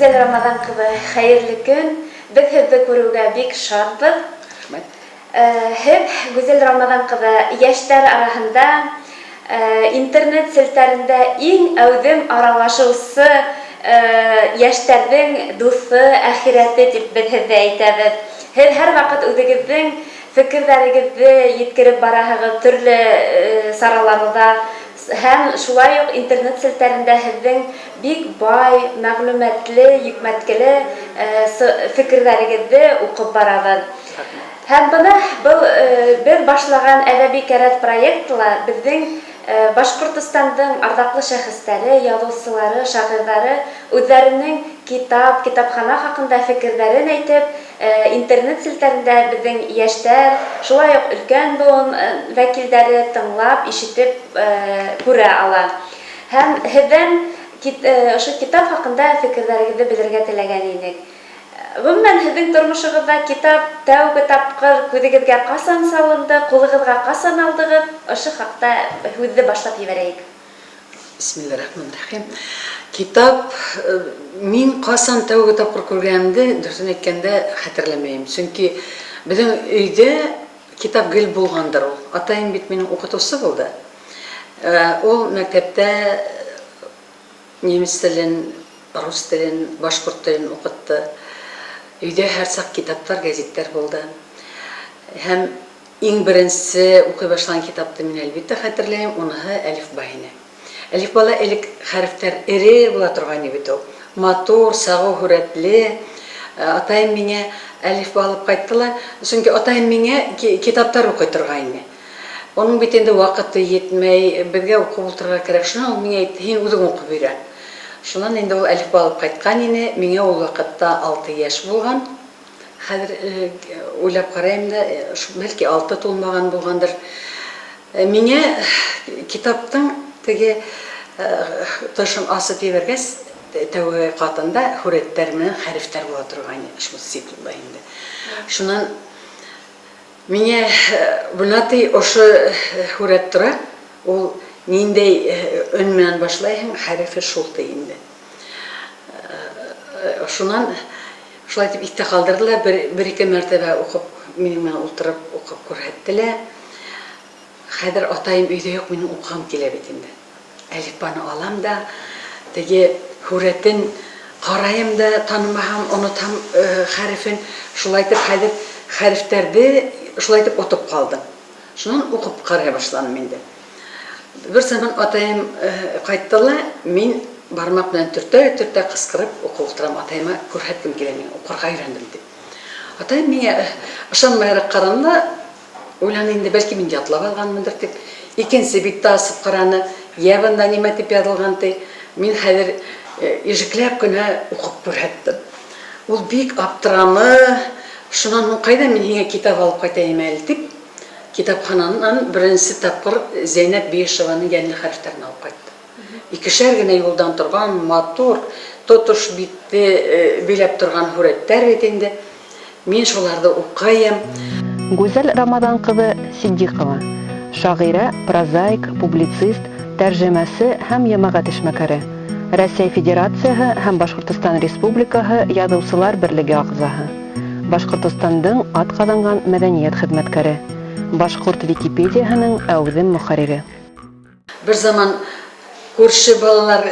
Güzel Ramazan kızı, hayırlı gün. Biz hepsi kuruga bik şartız. Hep Güzel Ramazan kızı yaşlar arasında internet sitelerinde en ödüm aralaşısı yaşların dostu, ahirette deyip biz hepsi aytабыз. Her vakit özünüzün fikirlerinizi yetkirip barahıgı türlü saralarda hem şulay yok internet sitelerinde hepsinin big bay, maglumatlı, hikmetkili fikirlerinizi okup barabız. Hem bana bir başlayan edebi kerat proyektla bizim Başkurtistan'ın ardaklı şahısları, yazıcıları, şairleri özlerinin kitapxana hakkında fikirlerini aytıp internet sitelerinde bizim yaşlar, şulay yok ülken boğun vekilleri tınlap, işitip göre alan. Hem hepden şu kitap hakkında fikirlerinizi bilirge tilegenindik. Bundan sizin durmuşuğuzda kitap, tağ kitapqır көзегізге қасан салынды, қолығызға қасан алдығыз, ұшы хақта сөзді башлап жіберейік. Bismillahirrahmanirrahim. Kitap, min қасан тәу kitapqır көргенімді дұрсын еткенде хатırlamayım. Çünkü bizim үйде kitap gül болғандар ол. Атайым бит менің оқытушы болды. Ол мектепте неміс тілін, рус тілін, башқұрт тілін оқытты. Үйде her сақ kitaplar, gazetler болды. Hem en birinci okuy başlayan kitapты мен әлбетте хатırlayayım, onuha Elif Bayını. Elif bala elik harfler eri bola turgan ебет ол. Матур, сағу, хүрәтле. Атайым меңе Elif балып қайттыла. Çünkü атайым меңе kitaplar оқый turgan. Onun bitende vaqıты yetmей, бізге оқып отырға керек. Шуна ол меңе айтты, "Сен өзің оқып үйрен." Шунан енді ол Elif балып қайтқан ені, меңе ол вақытта 6 яш болған. Қазір ойлап қарайым да, бәлки 6 толмаған болғандар. Меңе китаптың теге тышын асып ебергес, тәуге қатында хүреттер менен харифтер бола тұрған шмут сиклда енді. Шунан меңе бұнаты ошы хүрет тұра, ол ниндей өн менен башлайһың, харифи шулты енді. Шунан шулай деп итте қалдырдылар, бір-екі мәртебе оқып, менімен отырып оқып көрһеттілер. Хәдір атайым үйде yok, менің оқығым келе бетінде. Әлифбаны алам да, теге хүретін қарайым да, танымағам, ұнытам харифін. Шулай деп хәдір харифтерді шулай деп отып қалдым. Шунан оқып қарай башланым менде. Bir zaman atayım kayıttılar, men barmak bilen türte kıskırıp okuldırım atayıma көрһәткім келемін, оқырға үйрендім деп. Atayım mene ышанмайрак қаранды, ойланы енді бәлки мен ятлап алғанмындыр деп. Екенсі битті асып қараны, ябында неме деп ядылғанды, мен хәзір ежікләп күні оқып көрһәттім. Ол бик аптырамы, шунан қайда мен еңе китап алып қайтайым әлі деп. Kitapxananın birinci tapqır Zeynep Beyşevanın yeni harflerini alıp qaytdı. İkişer gene yoldan turgan motor, totuş bitti, bilep turgan huretler etindi. Men şolarda okuyayım. Güzel Ramazan kızı Siddiqova, şaire, prozaik, publitsist, tercümesi hem yemağa teşmekeri. Россия Федерацияһы һәм Башкортостан Республикаһы Язучылар берлеге агзаһы. Башкортостандың атказанган мәдәният хезмәткәре. Башкорт Википедияһының әүзем мөхәррире. Bir zaman көрші балалар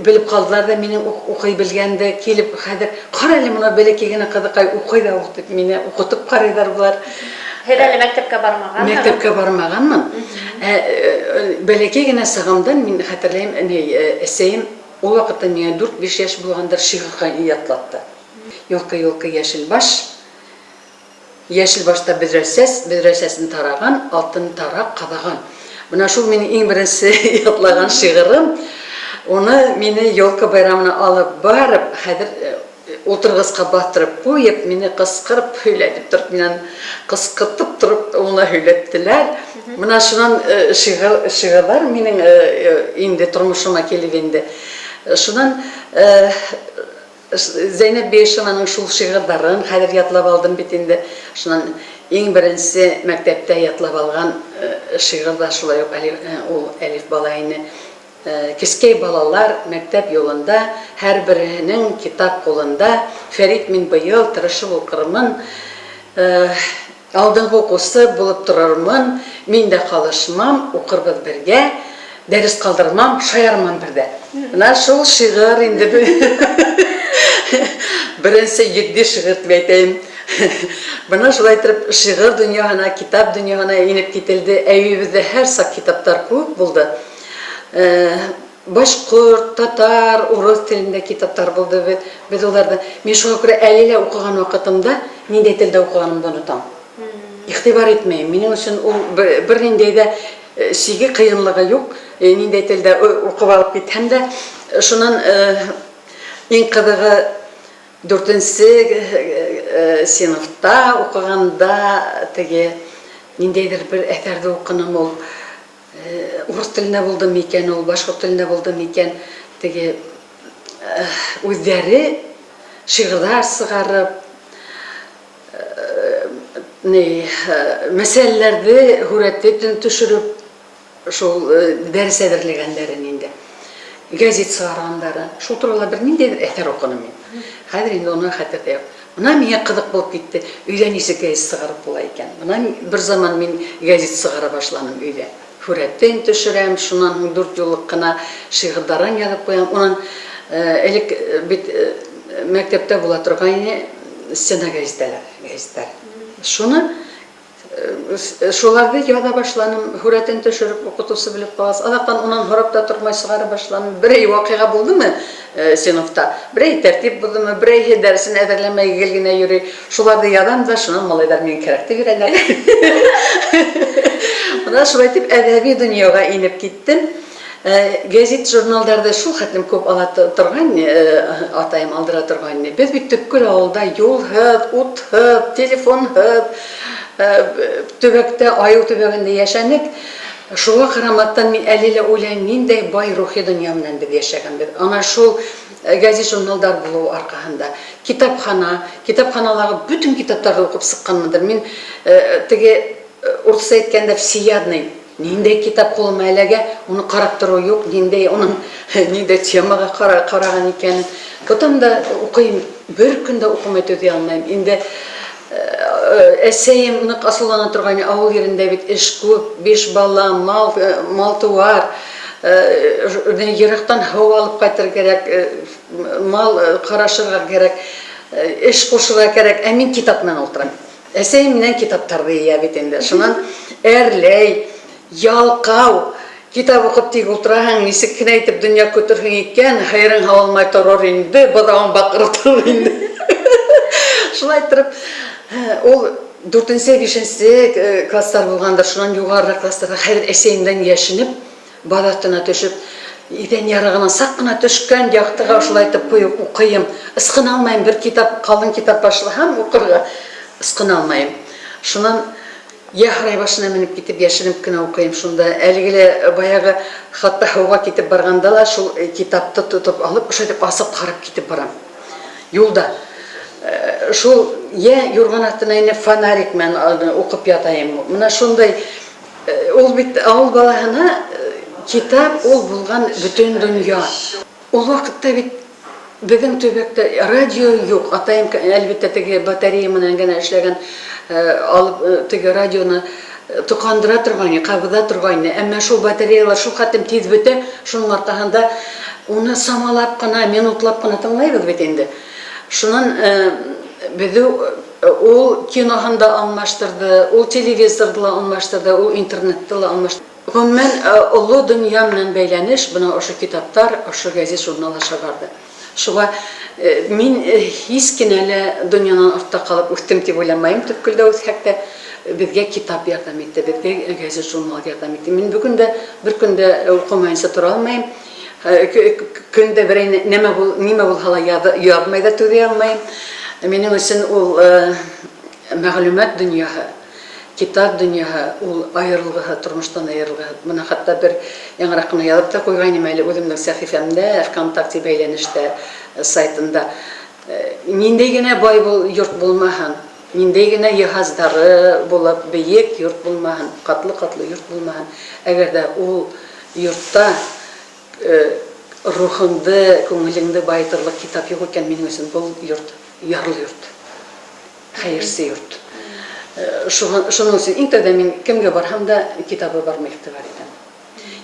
біліп қалдылар да, менің оқый білгенді келіп, қадыр, қар әлі мұна бәлекегені қадықай оқый да оқытып, мені оқытып қарайдар бұлар. Һез әле мәктепкә бармаған? Мәктепкә бармағанмын. Бәлекегені сағамдан мен хатırlayayım, әсейім, ол вақытта мене 4-5 яш болғандар шиғырға ятлатты. Yolka yeşil baş. Yeşil başta bedresesini tarağan, altın tarak qadağan. Buna şu meni en birinci yatlağan şiğırım. Onu meni yolka bayramına alıp barıp, hadir oturğızqa batırıp koyup, meni qısqırıp höyletip durup, meni qısqırtıp durup ona höylettiler. Buna şundan şiğırlar menin indi turmuşuma kelip indi. Şundan Zeynep Beyşevanın şul şiğırların hadir yatlap aldım bitinde. Şundan en birinci mektepte yatlap algan şiğırda şulay yok, o Elif balayını кескей балалар мәктәп юлында, һәр беренең китап кулында. Фәрит, мин быел тырышып укырмын, алдыңғы укусы булып торырмын, мин дә калышмам, укырбыз бергә, дәрес калдырмам, шаярмам бердә. Менә шул шигырь инде. Беренче егде шигырь дип әйтәм. Бына шулай итеп шигырь дөньяһына, китап дөньяһына инеп кителде. Әйебездә һәр сак китаптар күп булды. Башкорт, татар, урыс телендә китаптар булды. Без уларда мин шуңа күрә әлегә укыган вакытымда ниндәй телдә укыганымды онытам. Игътибар итмәйм. Минем өчен ул бер ниндәй дә сиге кыенлыгы юк. Ниндәй телдә укып алып китһәм дә, шуннан иң кызыгы 4-нче сыйныфта укыганда теге ниндәйдер бер әсәрдә укыным ул урыс телендә булды микән, ул башкорт телендә булды микән, теге үзләре шигырьләр сыгарып, мәсьәләләрне хүрәтен төшереп, шул дәрес әзерләгәннәрен инде. Газет сыгаргандары. Шул турында бер ниндәйдер әсәр укыным мин. Хәзер инде аны хәтердә юк. Менә миңа кызык булып китте. Өйдә ничек газет сыгарып була икән. Менә бер заман мин газет сыгара башладым өйдә. Хүрәтен төшерәм, шуннан 4 юллык кына шигырьләрен язып куям. Унан элек бит мәктәптә була торган стена газеттар. Шуны шуларды яза башланым, хүрәтен төшереп укытучы белеп калас. Адактан унан һорап та тормай сыгара башланым. Берәй вакыйга булдымы сыйныфта? Берәй тәртип булдымы? Берәй дәресен әзерләмәй генә йөри. Шуларды язам да, шуннан малайлар мин кирәк дип бирәләр. Менә шулай итеп әдәби дөньяга инеп киттем. Газет журналларда шул хәтлем күп ала торган, атайым алдыра торган. Без бит төпкөл авылда юл һәд, ут һәд, телефон һәд, төбәктә, аю төбәгендә яшәнек. Шуңа карамастан мин әле уйлайм, ниндәй бай рухи дөнья белән без яшәгәнбез. Ана шул газет журналлар булу аркасында. Китапханаларга бүтән китапларны укып сыкканмындыр. Мин теге урысча әйткәндә всеядный ниндәй китап кулыма әлегә, уны карап тору юк, ниндәй уның ниндәй темага караган икәнен. Потом да укыйм, бер көндә укымай төзей алмыйм. Инде әсәем нык асыллана торган авыл ерендә бит эш күп, 5 бала, мал туар, ерактан һава алып кайтыр кирәк, мал карашырга кирәк, эш кушырга кирәк, ә мин китап менән утырам. Әсәем менән китаптарды ия бит инде. Шуннан әрләй, ялкау, китап укып тик утыраһың, нисек кенә итеп дөнья көтөрһең икән, хайрың һавалмай торыр инде, бадагың бакырып торыр инде. Шулай итеп, ул 4-5 класслар булгандыр, шуннан югарырак классларда хәзер әсәемдән яшенеп, бадатына төшеп, идән ярыгына сак кына төшкән яктыга шулай итеп куеп укыйм. Ысқына алмайм, бер китап, калын китап башласам укырга ысқына алмайм. Шуннан яхрай башына менеп китеп яшенеп кенә укыйм. Шунда әлегә баягы хатта һауга китеп барганда ла шул китапты тотып алып, шулай итеп асып карап китеп барам. Юлда шул юрган астына инеп фонарик менән укып ятайым. Менә шундай ул бит авыл балаһына китап ул булган бүтән дөнья. Ул вакытта бит безнең төбәктә радио юк. Атайым әлбәттә теге батарея менән генә эшләгән, алып теге радионы тукандыра торган, кабыда торган. Әмма шул батареялар шул хәтлем тиз бетә, шуның аркасында уны самалап кына, минутлап кына тыңлайбыз бит инде. Шуннан безне ул киноһында алмаштырды, ул телевизорда алмаштырды, ул интернетта алмаштырды. Гомумән олы дөнья белән бәйләнеш бына ошо китаптар, ошо газет журналлар шагарды. Шуңа мин һис кенә лә дөньянан артта калып үстем дип уйламайм. Төпкөлдә үсәктә безгә китап ярдәм итте, безгә газет журнал ярдәм итте. Мин бүген дә бер көндә укымайынча тора алмыйм. Көндә берәй нимә булһа ла язмай да түзә алмыйм. Минем өчен ул мәгълүмат дөньяһы, китап дөньяһы, ул аерылгыһы, тормыштан аерылгыһы. Менә хәтта бер яңарак кына язып та куйгайным әле үземнең сәхифәмдә, ВКонтакте бәйләнештә сайтында. Ниндәй генә бай йорт булмаһын, ниндәй генә йиһаздары булып, бейек йорт булмаһын, катлы йорт булмаһын. Әгәр дә ул йортта рухыңды, көңіліңді байытырлық китап юк икән минең өчен бу йорт, ярлы йорт. Хәерсез йорт. Шуның өчен иң тәүдә мин кемгә барһам да китабы бар мектеп бар икән.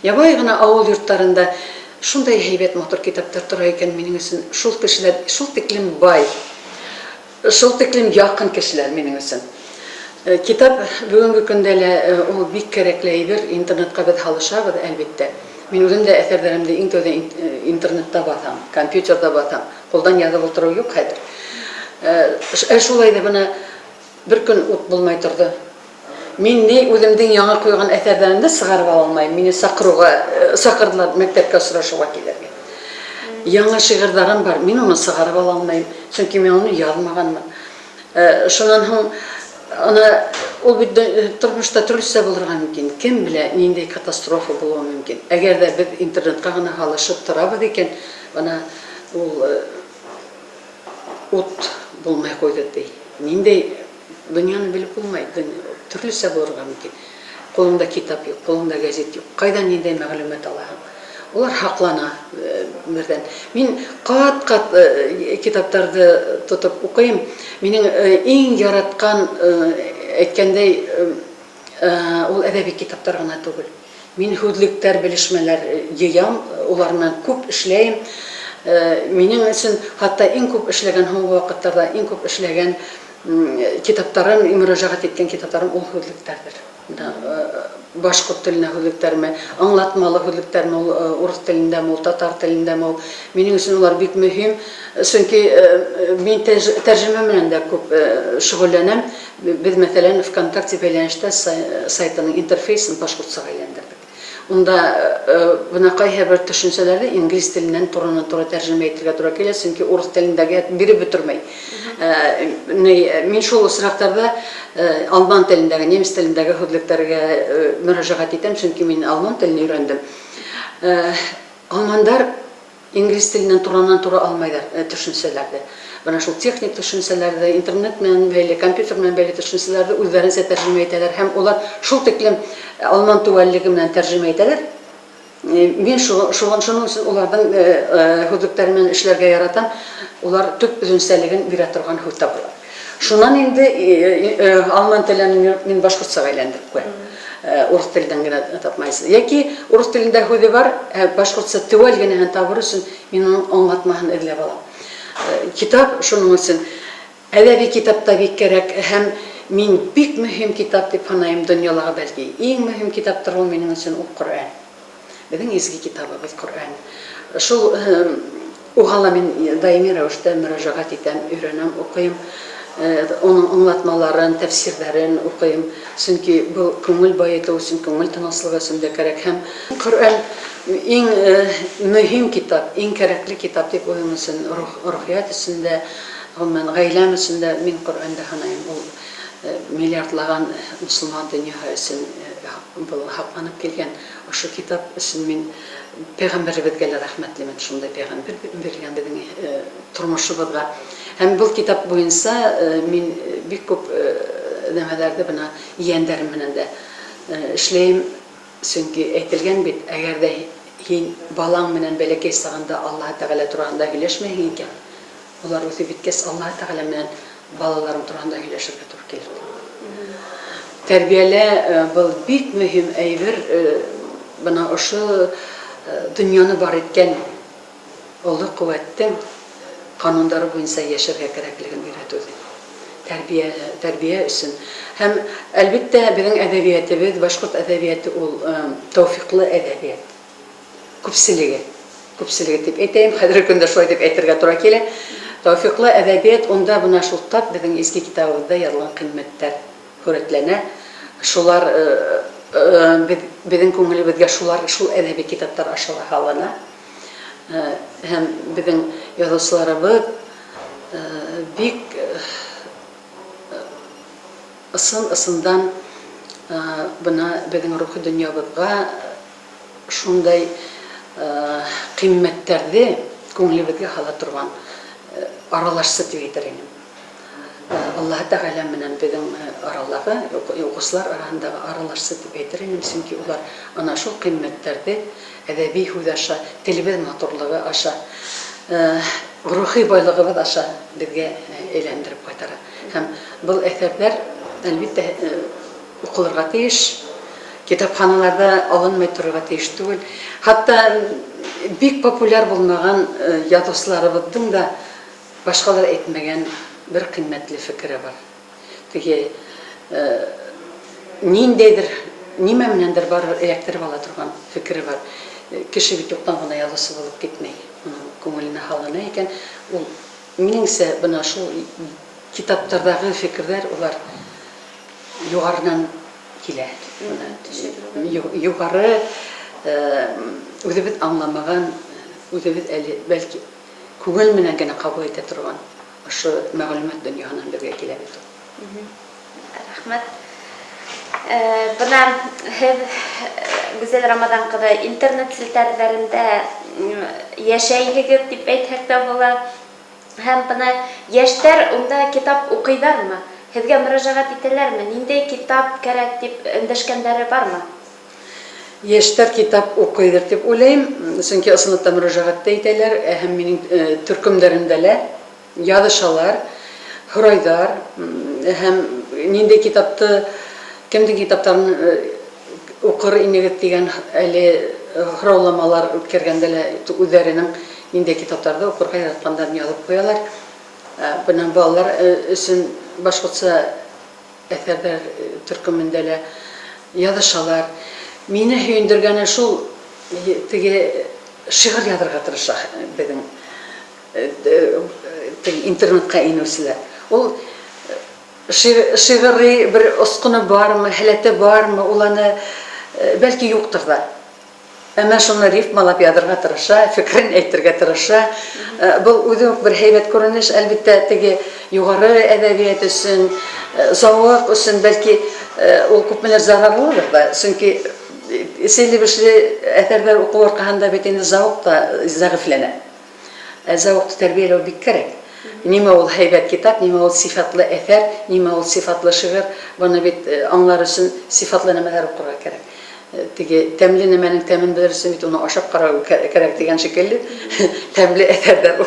Ябай гына авыл йортларында шундай һәйбәт матур китаптар тора икән минең өчен шул кешеләр, шул тиклем бай, шул тиклем якын кешеләр минең өчен. Китап бүгенге көндә лә ул бик кирәкле әйбер, интернетка без халышабыз әлбәттә. Мин үзем дә әсәрләремдә иң тәүдә интернетта басам, компьютерда басам. Кулдан язып утыру юк хәзер. Шулай да бына бер көн ут булмай торды. Мин ни үземнең яңа куйган әсәрләремне сыгарып ала алмыйм. Мине сакырдылар мәктәпкә сорашуга килергә. Яңа шигырьләрем бар, мин аны сыгарып ала алмыйм, чөнки мин аны язмаганмын. Шуннан һуң ана ул бит тормышта төрлесе булырга мөмкин. Кем белә, нинди катастрофа булуы мөмкин. Әгәр дә без интернетка гына халышып торабыз икән, ана ул ут булмай куйды ди. Нинди дөньяны белеп булмай, төрлесе булырга мөмкин. Кулыңда китап юк, кулыңда газет юк. Кайдан нинди мәгълүмат алаһың? Олар хаклана бердән. Мин кат-кат китаптарды тотып укыйм. Минең иң яраткан әйткәндәй ул әдәби китаптар гына түгел. Мин хүзлектәр, белешмәләр йыям, улар белән күп эшләйм. Минең өчен хатта иң күп эшләгән һуңгы вакытларда иң күп эшләгән китаптарым, мөрәҗәгать иткән китапларым ул хүзлектәрдер. Башкорт теленә хүзлектерме, аңлатмалы хүзлектерме, урыс телендәме, татар телендәме. Минең өчен улар бик мөһим, чөнки мин тәрҗемә белән дә күп шөгыльләнәм. Без мәсәлән ВКонтакте бәйләнештә сайтының интерфейсын башкортчага әйләндердек. Унда бунакай бер төшенчәләрне инглиз теленнән турыдан-туры тәрҗемә итәргә туры килә, чөнки урыс телендәге биреп бетермәй. Мин шул осрактарда алман телендәге, немец телендәге хүзлекләргә мөрәҗәгать итәм, чөнки мин алман телен өйрәндем. Алмандар инглиз теленнән турыдан-туры алмайлар төшенчәләрне. Бана шул техник төшенчәләрне, интернет белән бәйле, компьютер белән бәйле төшенчәләрне үзләренчә тәрҗемә итәләр һәм улар шул тиклем алман түгәллеге белән тәрҗемә итәләр. Мин шуның өчен уларның хүзлекләрен эшләргә яратам. Улар төп үзенчәлеген бирә торган хут табылар. Шуннан инде алман телен мин башкортчага әйләндереп куям. Урыс телдән генә тапмайсыз. Яки урыс телендә хузе бар, башкортча түгел генә табыр өчен мин аңлатмаһын эзләп алам. Китап шуның өчен әдәби китапта бик кирәк һәм мин бик мөһим китап дип саныйм дөньялага бәлки. Иң мөһим китаптыр ул минем өчен ул Коръән. Безнең изге китабыбыз Коръән. Шул угала мин даими рәвештә мөрәҗәгать итәм, өйрәнәм, укыйм. Onun аңлатмаларын, тәфсирләрен укыйм. Чөнки бу күңел баету өчен, күңел тынычлыгы өчен дә кирәк һәм Коръән иң мөһим китап, иң кирәкле китап дип уйлыйм өчен рухият өчен дә, гомумән гаиләм өчен дә мин Коръәндә ханаем. Ул миллиардлаган мусламан дөньяһы өчен бу хакланып килгән. Ошо китап өчен мин Пәйгамбәребезгә рәхмәтлемен, шундай пәйгамбер биргән безнең тормышыбызга. Һәм бу китап буенча мин бик күп нәмәләрдә бына яндәрем менән дә эшләйм, чөнки әйтелгән бит, әгәр дә һин балаң менән бәләкәй сагында Аллаһ Тәгалә турында һөйләшмәһең икән, улар үзе биткәс Аллаһ Тәгалә менән балаларым турында һөйләшергә туры килер. Тәрбиялә бу бик мөһим әйбер, бына ошо дөньяны бар иткән олы куәттең кануннары буенча яшәргә кирәклеген өйрәтүдер. Тәрбия өчен. Һәм әлбәттә безнең әдәбиятыбыз, башкорт әдәбияты ул тәүфиклы әдәбият. Күпселеге дип әйтәм, хәзерге көндә шулай дип әйтергә туры килә. Тәүфиклы әдәбият онда буна шул тап безнең изге китабыбызда язылган кыйммәттәр хөрмәтләнә. Шулар безнең күңелебезгә шул әдәби китаптар аша халына. Һәм безнең язучыларыбыз бик ысындан бына безнең рухи дөньябызга шундай кыйммәттәрне күңелебезгә hala торган аралашсы дип әйтер идем. Аллаһ Тәгалә менән безнең аралыгы, укучылар арасындагы аралашсы дип әйтер идем, чөнки улар ана шул кыйммәтләрне әдәби һүз аша, телебез матурлыгы аша, рухи байлыгыбыз аша безгә әйләндереп кайтара. Һәм бу әсәрләр әлбәттә укылырга тиеш, китапханаларда алынмай торырга тиеш түгел. Хатта бик популяр булмаган язучыларыбызның да башкалар әйтмәгән bir kıymetli fikri var. Теге ниндейдер, нимәменәндер бар эләктереп ала торган fikri var. Кеше бит юктан гына язысы булып китмәй. Күңеленә халына икән, ул минеңсә бына шул китаптардагы фикерләр улар югарыдан килә. Югары үзебез аңламаган, үзебез әле бәлки күңел менән генә кабул итә торган ошо мәгълүмат дөньяһынан безгә килә бит. Рәхмәт. Бына һез Гүзәл Рамадан кызы интернет селтәрләрендә яшәйһегез дип әйтһәк тә була. Һәм бына яшьләр унда китап укыйдармы? Һезгә мөрәҗәгать итәләрме? Ниндәй китап кирәк дип эндәшкәннәре бармы? Яшьләр китап укыйдыр дип уйлыйм, чөнки ысынлыкта мөрәҗәгать итәләр, һәм минең төркемдәремдә язышалар, һорайдар, һәм ниндәй китапты, кемдең китаптарын укыр инегез дигән әле һорауламалар үткәргәндә үзләренең ниндәй китапларда укырга яратканнарын язып куялар. Бунан балалар өчен башкортча әсәрләр төркемендә язышалар. Мине һөендергәне шул теге шигырь язарга тырыша безнең интернетка инүселәр. Ул шигырь бер оскыны бармы, хәләте бармы, ул аны бәлки юктыр да. Әмма шуны рифмалап язарга тырыша, фикрен әйтергә тырыша. Бу үзе бер һәйбәт күренеш, әлбәттә теге югары әдәбият өчен, зауык өчен бәлки ул күпмеләр зарарлыдыр да. Чөнки селебешле әсәрләр уку аркасында бит инде зауык та зәгыфләнә. Зауыкты тәрбияләү бик кирәк. Нимә ул һәйбәт китап, нимә ул сифатлы әсәр, нимә ул сифатлы шигырь, буны бит аңлар өчен сифатлы нәмәләр укырга кирәк. Теге тәмле нәмәнең тәмен белер өчен бит уны ашап карау кирәк дигән шикелле, тәмле әсәрләр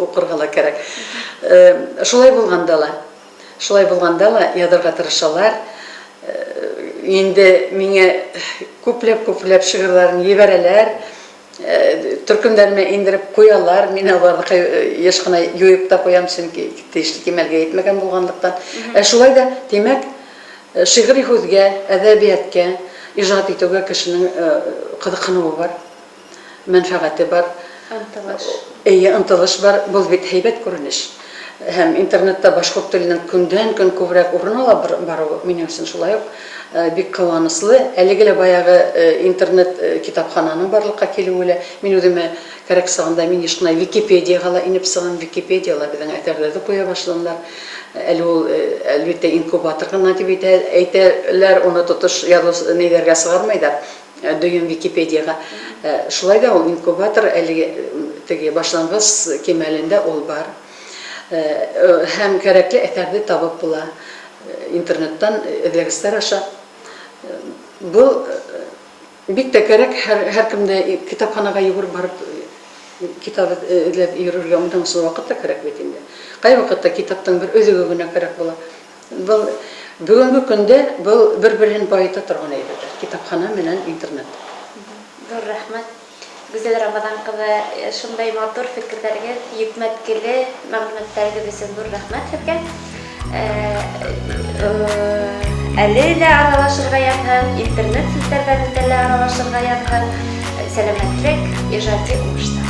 укырга ла кирәк. Шулай булганда ла язарга тырышалар. Инде миңа күпләп шигырьләрен ебәрәләр. Төркемдәрмә индереп куялар, мин аларны еш кына юып та куям, чөнки тиешле кимәлгә җитмәгән булганлыктан. Шулай да, демәк, шигъри һүзгә, әдәбиятка, иҗат итүгә кешенең кызыксынуы бар, мәнфәгате бар, ынтылыш бар, бу бит һәйбәт күренеш. Һәм интернетта башкорт теленең көндән-көн күбрәк урын ала баруы минем өчен шулай ук бик кыланыслы. Әлеге баягы интернет китапхананың барлыкка килүе, мин үземә кирәк сагында мин еш кына Википедияга ла инеп сыгам, Википедиялар безнең әсәрләрне куя башладылар. Әле ул әлбәттә инкубатор гына дип әйтәләр, уны тотыш язу ниләргә сыгармайдар. Дөйем Википедияга. Шулай да ул инкубатор әле теге башлангыч кимәлендә ул бар. Һәм кирәкле әсәрне табып була интернеттан эзләгечләр аша. Бу бик тә кирәк, һәркемдә китапханага йөгереп барып китап эзләп йөрергә мондан соң вакытта кирәк бит инде. Кай вакытта китаптың бер өзеге генә кирәк була. Бу бүгенге көндә бу бер-берен байыта торган әйбер. Китапхана менән интернет. Зур рәхмәт. Гүзәл Рамадан кызы, шундай матур фикерләргә, йөкмәткеле мәгълүматларыгыз өчен зур рәхмәт сезгә. Әле дә аралашырга язган, интернет селтәрләрендә аралашырга язган, сәламәтлек, иҗади уңышлар.